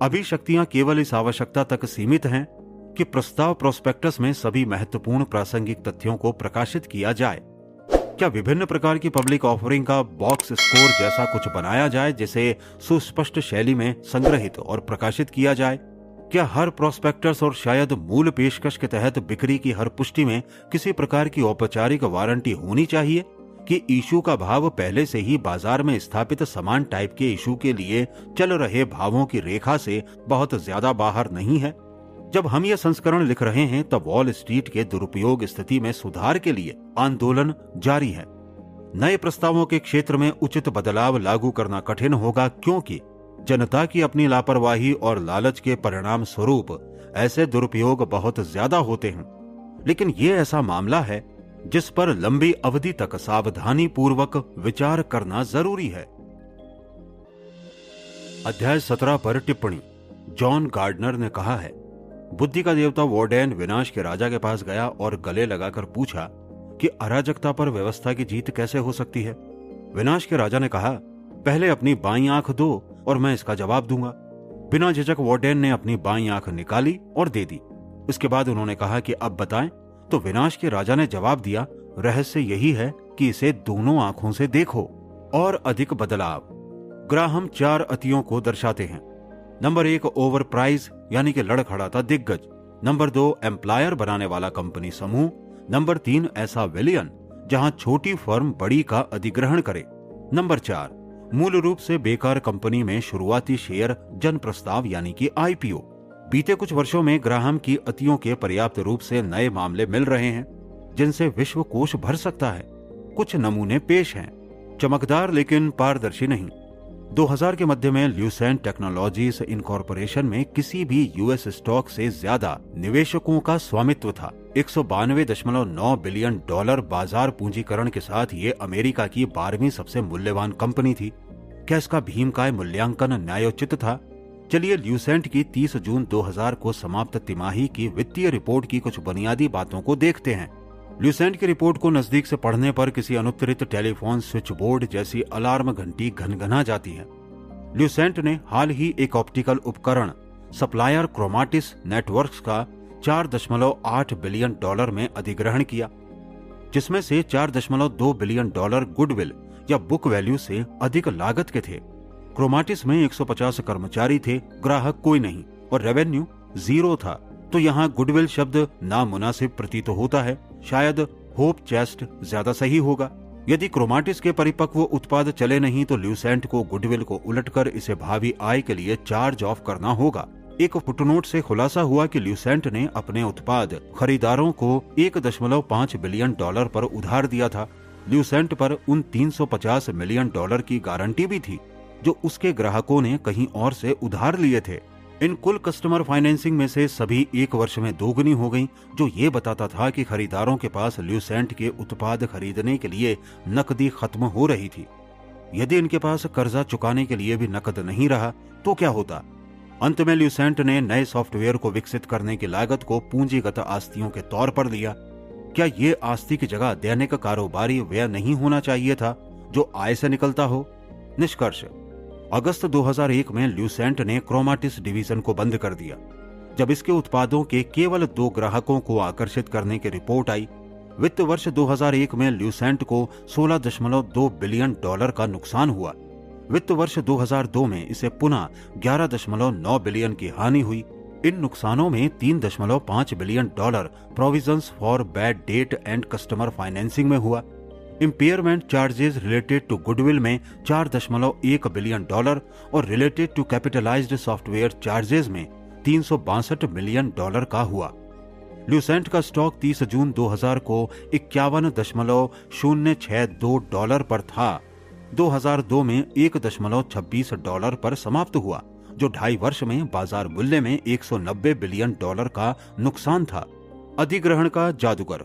अभी शक्तियां केवल इस आवश्यकता तक सीमित हैं कि प्रस्ताव प्रोस्पेक्टस में सभी महत्वपूर्ण प्रासंगिक तथ्यों को प्रकाशित किया जाए। क्या विभिन्न प्रकार की पब्लिक ऑफरिंग का बॉक्स स्कोर जैसा कुछ बनाया जाए जिसे सुस्पष्ट शैली में संग्रहित और प्रकाशित किया जाए? क्या हर प्रोस्पेक्टस और शायद मूल पेशकश के तहत बिक्री की हर पुष्टि में किसी प्रकार की औपचारिक वारंटी होनी चाहिए कि इशू का भाव पहले से ही बाजार में स्थापित समान टाइप के इशू के लिए चल रहे भावों की रेखा से बहुत ज्यादा बाहर नहीं है? जब हम ये संस्करण लिख रहे हैं तब वॉल स्ट्रीट के दुरुपयोग स्थिति में सुधार के लिए आंदोलन जारी है। नए प्रस्तावों के क्षेत्र में उचित बदलाव लागू करना कठिन होगा क्योंकि जनता की अपनी लापरवाही और लालच के परिणाम स्वरूप ऐसे दुरुपयोग बहुत ज्यादा होते हैं। लेकिन ये ऐसा मामला है जिस पर लंबी अवधि तक सावधानी पूर्वक विचार करना जरूरी है। अध्याय 17 पर टिप्पणी। जॉन गार्डनर ने कहा है, बुद्धि का देवता वॉर्डेन विनाश के राजा के पास गया और गले लगाकर पूछा कि अराजकता पर व्यवस्था की जीत कैसे हो सकती है। विनाश के राजा ने कहा, पहले अपनी बाईं आंख दो और मैं इसका जवाब दूंगा। बिना झिझक वॉर्डेन ने अपनी बाईं आंख निकाली और दे दी। इसके बाद उन्होंने कहा कि अब बताएं। तो विनाश के राजा ने जवाब दिया, रहस्य यही है कि इसे दोनों आंखों से देखो। और अधिक बदलाव। ग्राहम 4 अतियों को दर्शाते हैं। नंबर 1 ओवर प्राइज यानी कि लड़खड़ाता दिग्गज। नंबर 2 एम्प्लायर बनाने वाला कंपनी समूह। नंबर 3 ऐसा विलियन जहां छोटी फर्म बड़ी का अधिग्रहण करे। नंबर 4 मूल रूप से बेकार कंपनी में शुरुआती शेयर जन प्रस्ताव यानी कि IPO। बीते कुछ वर्षों में ग्राहम की अतियों के पर्याप्त रूप से नए मामले मिल रहे हैं जिनसे विश्व कोश भर सकता है। कुछ नमूने पेश हैं, चमकदार लेकिन पारदर्शी नहीं। 2000 के मध्य में ल्यूसेंट टेक्नोलॉजीज इनकॉर्पोरेशन में किसी भी US स्टॉक से ज्यादा निवेशकों का स्वामित्व था। $192.9 बिलियन बाजार पूंजीकरण के साथ ये अमेरिका की 12वीं सबसे मूल्यवान कंपनी थी। क्या इसका भीमकाय मूल्यांकन न्यायोचित था? चलिए ल्यूसेंट की 30 जून 2000 को समाप्त तिमाही की वित्तीय रिपोर्ट की कुछ बुनियादी बातों को देखते हैं। ल्यूसेंट की रिपोर्ट को नजदीक से पढ़ने पर किसी अनुत्तरित टेलीफोन स्विच बोर्ड जैसी अलार्म घंटी घनघना जाती है। ल्यूसेंट ने हाल ही एक ऑप्टिकल उपकरण सप्लायर क्रोमाटिस नेटवर्क्स का $4.8 बिलियन में अधिग्रहण किया, जिसमें से $4.2 बिलियन गुडविल या बुक वैल्यू से अधिक लागत के थे। क्रोमाटिस में 150 कर्मचारी थे, ग्राहक कोई नहीं और रेवेन्यू 0 था। तो यहाँ गुडविल शब्द नामुनासिब प्रतीत होता है। शायद होप चेस्ट ज्यादा सही होगा। यदि क्रोमाटिस के परिपक्व उत्पाद चले नहीं तो ल्यूसेंट को गुडविल को उलटकर इसे भावी आय के लिए चार्ज ऑफ करना होगा। एक फुटनोट से खुलासा हुआ कि ल्यूसेंट ने अपने उत्पाद खरीदारों को $1.5 बिलियन पर उधार दिया था। ल्यूसेंट पर उन $350 मिलियन की गारंटी भी थी जो उसके ग्राहकों ने कहीं और से उधार लिए थे। इन कुल कस्टमर फाइनेंसिंग में से सभी 1 वर्ष में दोगुनी हो गई, जो ये बताता था कि खरीदारों के पास ल्यूसेंट के उत्पाद खरीदने के लिए नकदी खत्म हो रही थी। यदि इनके पास कर्जा चुकाने के लिए भी नकद नहीं रहा तो क्या होता? अंत में ल्यूसेंट ने नए सॉफ्टवेयर को विकसित करने की लागत को पूंजीगत आस्तियों के तौर पर लिया। क्या ये आस्ति की जगह दैनिक कारोबारी व्यय नहीं होना चाहिए था जो आय से निकलता हो? निष्कर्ष, अगस्त 2001 में ल्यूसेंट ने क्रोमाटिस डिवीजन को बंद कर दिया जब इसके उत्पादों के केवल 2 ग्राहकों को आकर्षित करने की रिपोर्ट आई। वित्त वर्ष 2001 में ल्यूसेंट को $16.2 बिलियन का नुकसान हुआ। वित्त वर्ष 2002 में इसे पुनः $11.9 बिलियन की हानि हुई। इन नुकसानों में $3.5 billion provisions for bad debt and customer financing में हुआ। Impairment charges related to goodwill में $4.1 बिलियन और related to capitalised software charges में $362 मिलियन का हुआ। ल्यूसेंट का स्टॉक 30 जून 2000 को $51.062 पर था। 2002 में $1.26 पर समाप्त हुआ। जो 2.5 वर्ष में बाजार मूल्य में $190 बिलियन का नुकसान था। अधिग्रहण का जादूगर।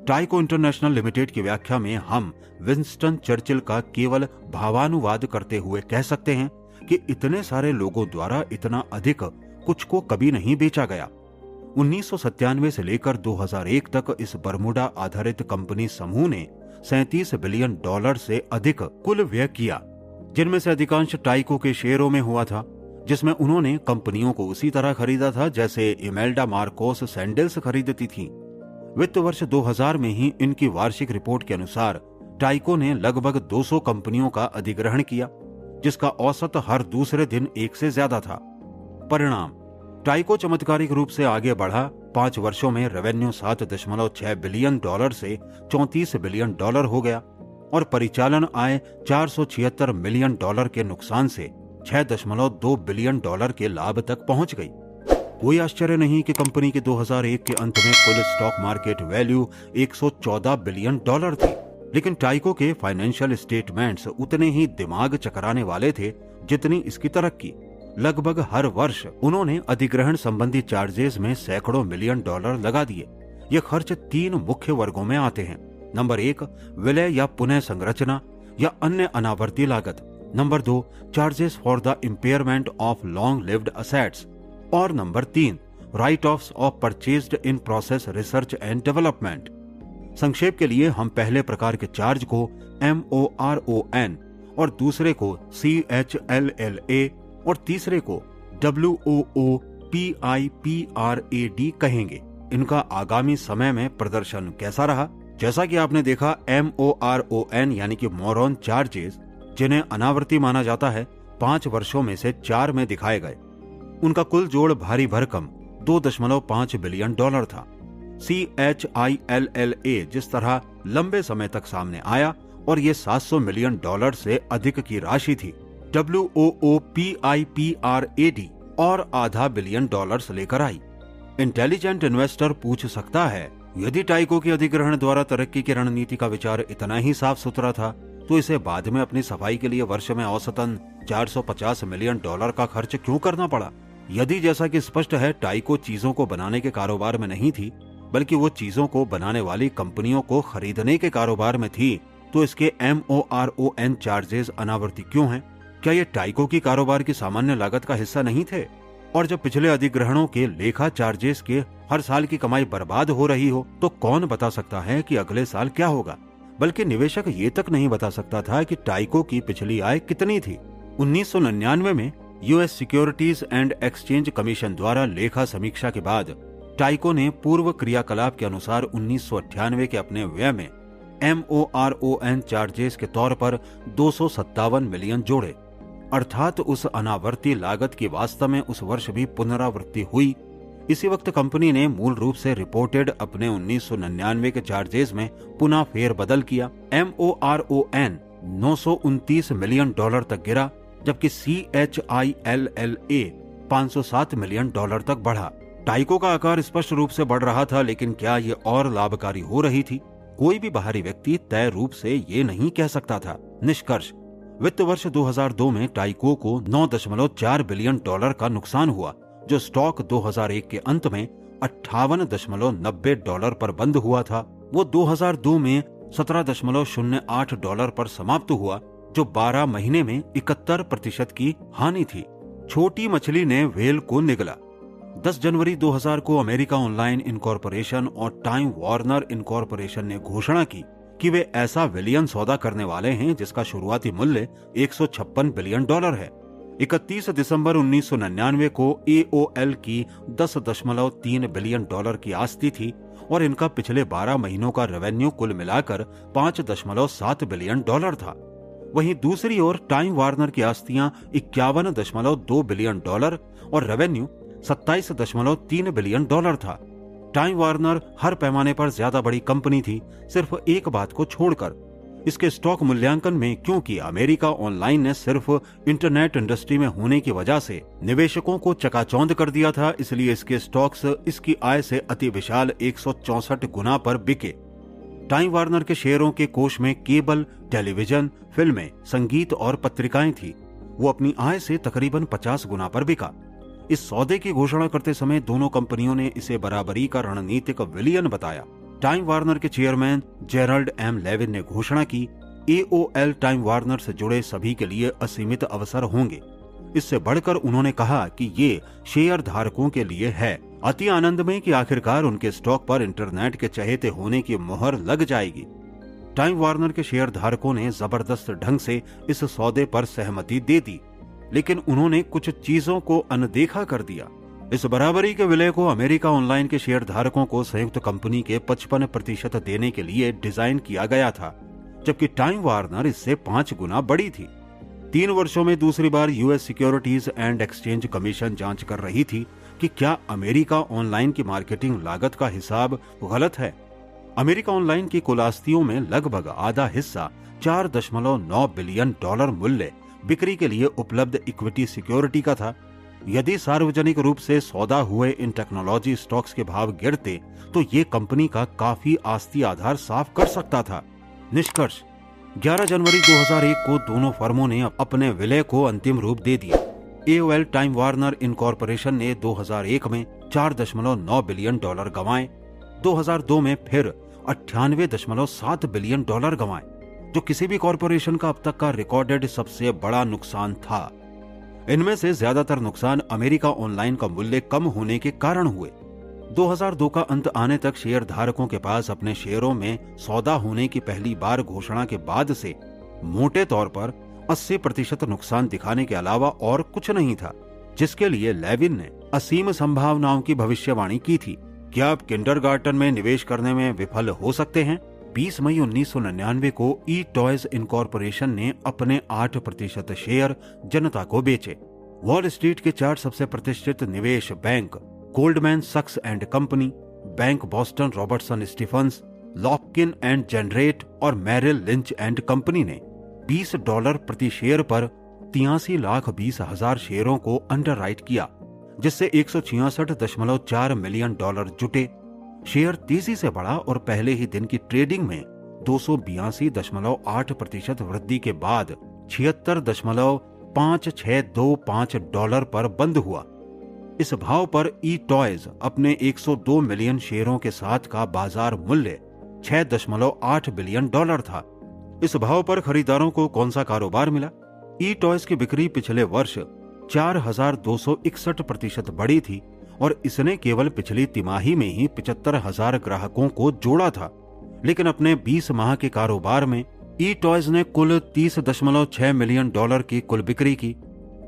टाइको इंटरनेशनल लिमिटेड की व्याख्या में हम विंस्टन चर्चिल का केवल भावानुवाद करते हुए कह सकते हैं कि इतने सारे लोगों द्वारा इतना अधिक कुछ को कभी नहीं बेचा गया। 1997 से लेकर 2001 तक इस बरमूडा आधारित कंपनी समूह ने $37 बिलियन से अधिक कुल व्यय किया, जिनमें से अधिकांश टाइको के शेयरों में हुआ था, जिसमें उन्होंने कंपनियों को उसी तरह खरीदा था जैसे इमेल्डा मार्कोस सैंडल्स खरीदती थी। वित्त वर्ष 2000 में ही इनकी वार्षिक रिपोर्ट के अनुसार टाइको ने लगभग 200 कंपनियों का अधिग्रहण किया, जिसका औसत हर दूसरे दिन एक से ज्यादा था। परिणाम, टाइको चमत्कारिक रूप से आगे बढ़ा। 5 वर्षों में रेवेन्यू $7.6 बिलियन से $34 बिलियन हो गया और परिचालन आय $476 मिलियन के नुकसान से $6.2 बिलियन के लाभ तक पहुंच गई। कोई आश्चर्य नहीं कि कंपनी के 2001 के अंत में कुल स्टॉक मार्केट वैल्यू $114 बिलियन थी, लेकिन टाइको के फाइनेंशियल स्टेटमेंट्स उतने ही दिमाग चकराने वाले थे जितनी इसकी तरक्की। लगभग हर वर्ष उन्होंने अधिग्रहण संबंधी चार्जेस में सैकड़ों मिलियन डॉलर लगा दिए। ये खर्च 3 मुख्य वर्गों में आते हैं। नंबर 1, विलय या पुनः संरचना या अन्य अनावर्ती लागत। Number 2, charges for the impairment of long lived assets. और number 3, write offs of purchased in process research and development. संक्षेप के लिए हम पहले प्रकार के चार्ज को MORON और दूसरे को CHLLA और तीसरे को WOOPIPRAD कहेंगे। इनका आगामी समय में प्रदर्शन कैसा रहा? जैसा कि आपने देखा, MORON यानी कि मोरॉन चार्जेस, जिन्हें अनावर्ती माना जाता है, 5 वर्षों में से 4 में दिखाए गए। उनका कुल जोड़ भारी भरकम $2.5 बिलियन था। CHILLA जिस तरह लंबे समय तक सामने आया और ये $700 मिलियन से अधिक की राशि थी। WOOPIPRAD और आधा बिलियन डॉलर्स लेकर आई। इंटेलिजेंट इन्वेस्टर पूछ सकता है, यदि टाइको के अधिग्रहण द्वारा तरक्की की रणनीति का विचार इतना ही साफ सुथरा था, तो इसे बाद में अपनी सफाई के लिए वर्ष में औसतन $450 मिलियन का खर्च क्यों करना पड़ा? यदि, जैसा कि स्पष्ट है, टाइको चीजों को बनाने के कारोबार में नहीं थी, बल्कि वो चीजों को बनाने वाली कंपनियों को खरीदने के कारोबार में थी, तो इसके MORON चार्जेस अनावर्ती क्यों हैं? क्या ये टाइको की कारोबार की सामान्य लागत का हिस्सा नहीं थे? और जब पिछले अधिग्रहणों के लेखा चार्जेस के हर साल की कमाई बर्बाद हो रही हो, तो कौन बता सकता है कि अगले साल क्या होगा? बल्कि निवेशक ये तक नहीं बता सकता था कि टाइको की पिछली आय कितनी थी। 1999 में US securities and exchange commission द्वारा लेखा समीक्षा के बाद टाइको ने पूर्व क्रियाकलाप के अनुसार 1998 के अपने व्यय में MORON चार्जेस के तौर पर 257 मिलियन जोड़े, अर्थात उस अनावर्ती लागत की वास्तव में उस वर्ष भी पुनरावृत्ति हुई। इसी वक्त कंपनी ने मूल रूप से रिपोर्टेड अपने 1999 के चार्जेस में पुनः फेरबदल किया। MORON $929 मिलियन तक गिरा, जबकि CHILLA $507 मिलियन तक बढ़ा। टाइको का आकार स्पष्ट रूप से बढ़ रहा था, लेकिन क्या ये और लाभकारी हो रही थी? कोई भी बाहरी व्यक्ति तय रूप से ये नहीं कह सकता था। निष्कर्ष, वित्त वर्ष 2002 में टाइको को $9.4 बिलियन का नुकसान हुआ, जो स्टॉक 2001 के अंत में $58.90 पर बंद हुआ था। वो 2002 में $17.08 पर समाप्त हुआ, जो 12 महीने में 71% की हानि थी। छोटी मछली ने व्हेल को निगला। 10 जनवरी 2000 को अमेरिका ऑनलाइन इनकॉर्पोरेशन और टाइम वार्नर इनकॉर्पोरेशन ने घोषणा की कि वे ऐसा विलियन सौदा करने वाले हैं जिसका शुरुआती मूल्य $156 बिलियन है। 31 दिसंबर 1999 को AOL की $10.3 बिलियन की आस्ती थी और इनका पिछले 12 महीनों का रेवेन्यू कुल मिलाकर $5.7 बिलियन था। वहीं दूसरी ओर टाइम वार्नर की आस्तियां $51.2 बिलियन और रेवेन्यू $27.3 बिलियन था। टाइम वार्नर हर पैमाने पर ज्यादा बड़ी कंपनी थी, सिर्फ एक बात को छोड़कर, इसके स्टॉक मूल्यांकन में, क्योंकि अमेरिका ऑनलाइन ने सिर्फ इंटरनेट इंडस्ट्री में होने की वजह से निवेशकों को चकाचौंध कर दिया था, इसलिए इसके स्टॉक्स इसकी आय से अति विशाल 164 गुना पर बिके। टाइम वार्नर के शेयरों के कोष में केबल, टेलीविजन, फिल्में, संगीत और पत्रिकाएं थी। वो अपनी आय से तकरीबन 50 गुना पर बिका। इस सौदे की घोषणा करते समय दोनों कंपनियों ने इसे बराबरी का रणनीतिक विलयन बताया। टाइम वार्नर के चेयरमैन जेराल्ड एम लेविन ने घोषणा की, AOL टाइम वार्नर से जुड़े सभी के लिए असीमित अवसर होंगे। इससे बढ़कर उन्होंने कहा कि ये शेयर धारकों के लिए है। अति आनंद में कि आखिरकार उनके स्टॉक पर इंटरनेट के चहेते होने की मोहर लग जाएगी। टाइम वार्नर के शेयर धारकों ने जबरदस्त ढंग से इस सौदे पर सहमति दे दी, लेकिन उन्होंने कुछ चीजों को अनदेखा कर दिया। इस बराबरी के विलय को अमेरिका ऑनलाइन के शेयर धारकों को संयुक्त कंपनी के 55% देने के लिए डिजाइन किया गया था, जबकि टाइम वार्नर इससे 5 गुना बड़ी थी। 3 वर्षों में दूसरी बार US securities and exchange commission जांच कर रही थी कि क्या अमेरिका ऑनलाइन की मार्केटिंग लागत का हिसाब गलत है। अमेरिका ऑनलाइन की कुल आस्तियों में लगभग आधा हिस्सा $4.9 बिलियन मूल्य बिक्री के लिए उपलब्ध इक्विटी सिक्योरिटी का था। यदि सार्वजनिक रूप से सौदा हुए इन टेक्नोलॉजी स्टॉक्स के भाव गिरते तो ये कंपनी का काफी आस्ती आधार साफ कर सकता था। निष्कर्ष, 11 जनवरी 2001 को दोनों फर्मों ने अपने विलय को अंतिम रूप दे दिया। AOL टाइम वार्नर इनकॉर्पोरेशन ने 2001 में $4.9 बिलियन गंवाए, 2002 में फिर $98.7 बिलियन गंवाए, जो किसी भी कॉरपोरेशन का अब तक का रिकॉर्डेड सबसे बड़ा नुकसान था। इनमें से ज्यादातर नुकसान अमेरिका ऑनलाइन का मूल्य कम होने के कारण हुए। 2002 का अंत आने तक शेयर धारकों के पास अपने शेयरों में सौदा होने की पहली बार घोषणा के बाद से मोटे तौर पर 80% नुकसान दिखाने के अलावा और कुछ नहीं था, जिसके लिए लेविन ने असीम संभावनाओं की भविष्यवाणी की थी। क्या आप किंडरगार्टन में निवेश करने में विफल हो सकते हैं? 20 मई 1999 को eToys इनकॉर्पोरेशन ने अपने 8% शेयर जनता को बेचे। वॉल स्ट्रीट के 4 सबसे प्रतिष्ठित निवेश बैंक गोल्डमैन सक्स and company, bank Boston Robertson Stephens, Lufkin and Jenrette और मैरिल लिंच एंड कंपनी ने $20 प्रति शेयर पर 83,20,000 शेयरों को अंडरराइट किया, जिससे $166.4 मिलियन जुटे। शेयर तेजी से बढ़ा और पहले ही दिन की ट्रेडिंग में 282.8% वृद्धि के बाद $76.5625 पर बंद हुआ। इस भाव पर eToys अपने 102 मिलियन शेयरों के साथ का बाजार मूल्य $6.8 बिलियन था। इस भाव पर खरीदारों को कौन सा कारोबार मिला? eToys की बिक्री पिछले वर्ष 4,261% बढ़ी थी और इसने केवल पिछली तिमाही में ही 75,000 ग्राहकों को जोड़ा था। लेकिन अपने 20 माह के कारोबार में eToys ने कुल $30.6 मिलियन की कुल बिक्री की,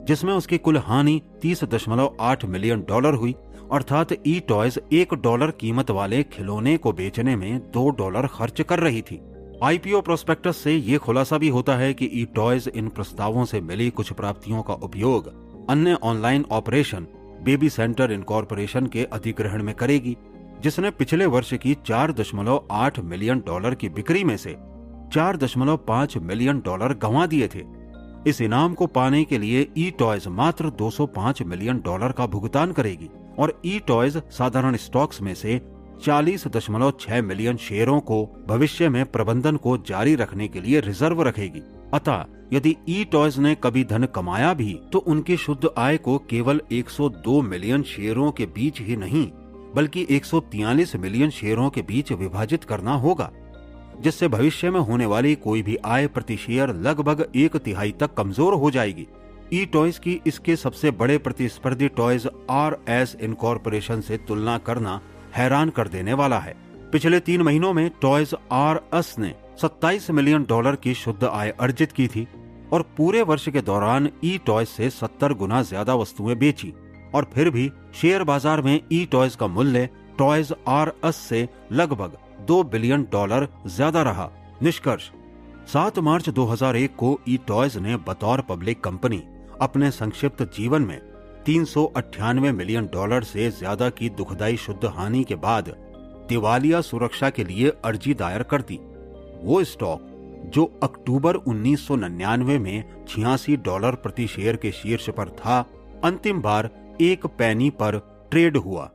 जिसमें उसकी कुल हानि $30.8 मिलियन हुई। अर्थात eToys $1 कीमत वाले खिलौने को बेचने में $2 खर्च कर रही थी। IPO प्रोस्पेक्टस से ये खुलासा भी होता है कि eToys इन प्रस्तावों से मिली कुछ प्राप्तियों का उपयोग अन्य online operation baby centre incorporation के अधिग्रहण में करेगी, जिसने पिछले वर्ष की $4.8 मिलियन की बिक्री में से $4.5 मिलियन गंवा दिए थे। इस इनाम को पाने के लिए eToys मात्र $205 मिलियन का भुगतान करेगी और eToys साधारण स्टॉक्स में से 40.6 मिलियन शेयरों को भविष्य में प्रबंधन को जारी रखने के लिए रिजर्व रखेगी। अतः यदि eToys ने कभी धन कमाया भी तो उनकी शुद्ध आय को केवल 102 मिलियन शेयरों के बीच ही नहीं बल्कि 143 मिलियन शेयरों के बीच विभाजित करना होगा, जिससे भविष्य में होने वाली कोई भी आय प्रति शेयर लगभग 1/3 तक कमजोर हो जाएगी। eToys की इसके सबसे बड़े प्रतिस्पर्धी Toys R Us इनकॉर्पोरेशन से तुलना करना हैरान कर देने वाला है। पिछले 3 महीनों में Toys R Us ने $27 मिलियन की शुद्ध आय अर्जित की थी और पूरे वर्ष के दौरान eToys से 70 गुना ज्यादा वस्तुएं बेची और फिर भी शेयर बाजार में eToys का मूल्य Toys R Us से लगभग $2 बिलियन ज्यादा रहा। निष्कर्ष, 7 मार्च 2001 को eToys ने बतौर पब्लिक कंपनी अपने संक्षिप्त जीवन में $398 मिलियन से ज्यादा की दुखदाई शुद्ध हानि के बाद दिवालिया सुरक्षा के लिए अर्जी दायर कर दी। वो स्टॉक जो अक्टूबर 1999 में $86 प्रति शेयर के शीर्ष पर था, अंतिम बार 1 पैनी पर ट्रेड हुआ।